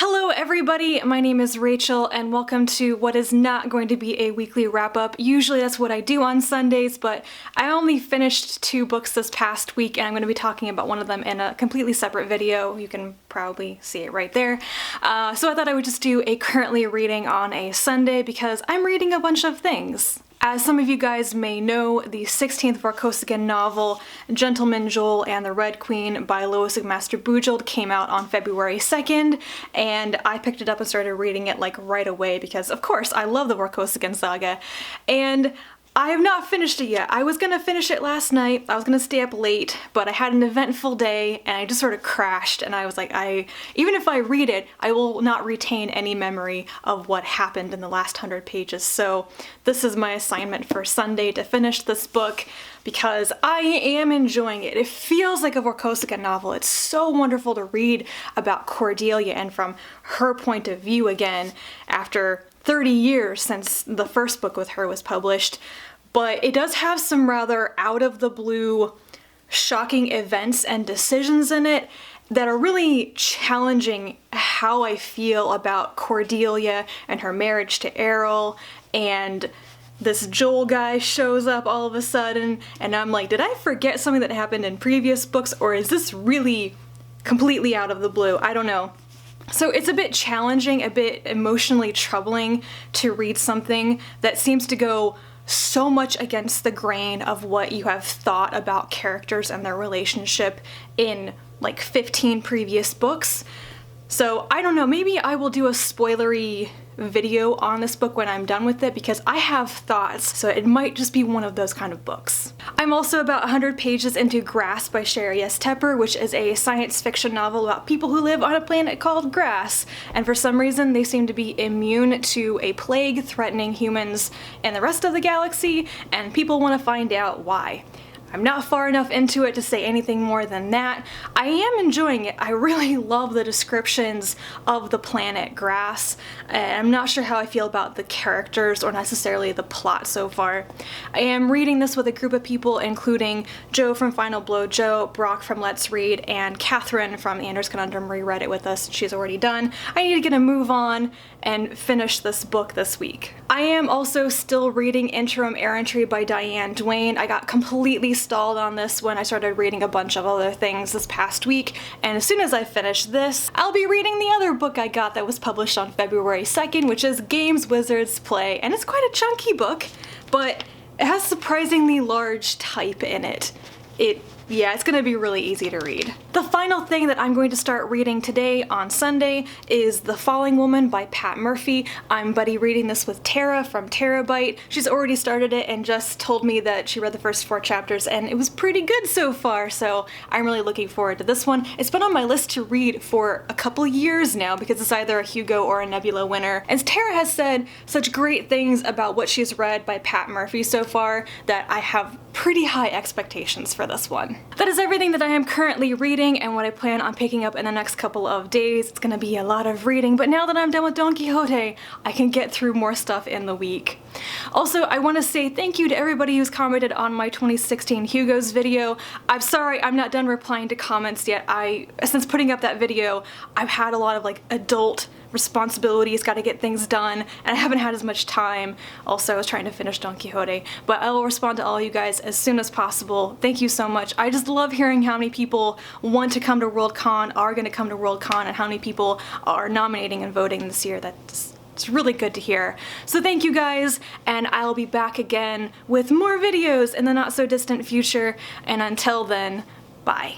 Hello everybody, my name is Rachel and welcome to what is not going to be a weekly wrap-up. Usually that's what I do on Sundays, but I only finished 2 books this past week and I'm going to be talking about one of them in a completely separate video. You can probably see it right there. So I thought I would just do a currently reading on a Sunday because I'm reading a bunch of things. As some of you guys may know, the 16th Vorkosigan novel, Gentleman Joel and the Red Queen by Lois McMaster-Bujold came out on February 2nd, and I picked it up and started reading it like right away because, of course, I love the Vorkosigan saga. And I have not finished it yet. I was gonna finish it last night. I was gonna stay up late, but I had an eventful day and I just sort of crashed and I was like, even if I read it, I will not retain any memory of what happened in the last 100 pages. So this is my assignment for Sunday to finish this book because I am enjoying it. It feels like a Vorkosigan novel. It's so wonderful to read about Cordelia and from her point of view again after 30 years since the first book with her was published. But it does have some rather out-of-the-blue, shocking events and decisions in it that are really challenging how I feel about Cordelia and her marriage to Errol, and this Joel guy shows up all of a sudden, and I'm like, did I forget something that happened in previous books, or is this really completely out of the blue? I don't know. So it's a bit challenging, a bit emotionally troubling to read something that seems to go so much against the grain of what you have thought about characters and their relationship in like 15 previous books. So I don't know, maybe I will do a spoilery video on this book when I'm done with it because I have thoughts, so it might just be one of those kind of books. I'm also about 100 pages into Grass by Sheri S. Tepper, which is a science fiction novel about people who live on a planet called Grass, and for some reason they seem to be immune to a plague threatening humans and the rest of the galaxy, and people want to find out why. I'm not far enough into it to say anything more than that. I am enjoying it. I really love the descriptions of the planet Grass, and I'm not sure how I feel about the characters or necessarily the plot so far. I am reading this with a group of people including Joe from Final Blow Joe, Brock from Let's Read, and Catherine from Anders Conundrum reread it with us. She's already done. I need to get a move on and finish this book this week. I am also still reading Interim Errantry by Diane Duane. I got completely stalled on this when I started reading a bunch of other things this past week, and as soon as I finish this, I'll be reading the other book I got that was published on February 2nd, which is Games, Wizards, Play, and it's quite a chunky book, but it has surprisingly large type in it. Yeah, it's gonna be really easy to read. The final thing that I'm going to start reading today on Sunday is The Falling Woman by Pat Murphy. I'm buddy reading this with Tara from Terabyte. She's already started it and just told me that she read the first 4 chapters and it was pretty good so far, so I'm really looking forward to this one. It's been on my list to read for a couple years now because it's either a Hugo or a Nebula winner. And Tara has said such great things about what she's read by Pat Murphy so far that I have pretty high expectations for this one. That is everything that I am currently reading and what I plan on picking up in the next couple of days. It's gonna be a lot of reading, but now that I'm done with Don Quixote, I can get through more stuff in the week. Also, I want to say thank you to everybody who's commented on my 2016 Hugos video. I'm sorry I'm not done replying to comments yet. Since putting up that video, I've had a lot of like adult responsibilities, gotta get things done, and I haven't had as much time. Also, I was trying to finish Don Quixote, but I will respond to all you guys as soon as possible. Thank you so much. I just love hearing how many people want to come to Worldcon, are gonna come to Worldcon, and how many people are nominating and voting this year. It's really good to hear. So thank you guys, and I'll be back again with more videos in the not so distant future, and until then, bye.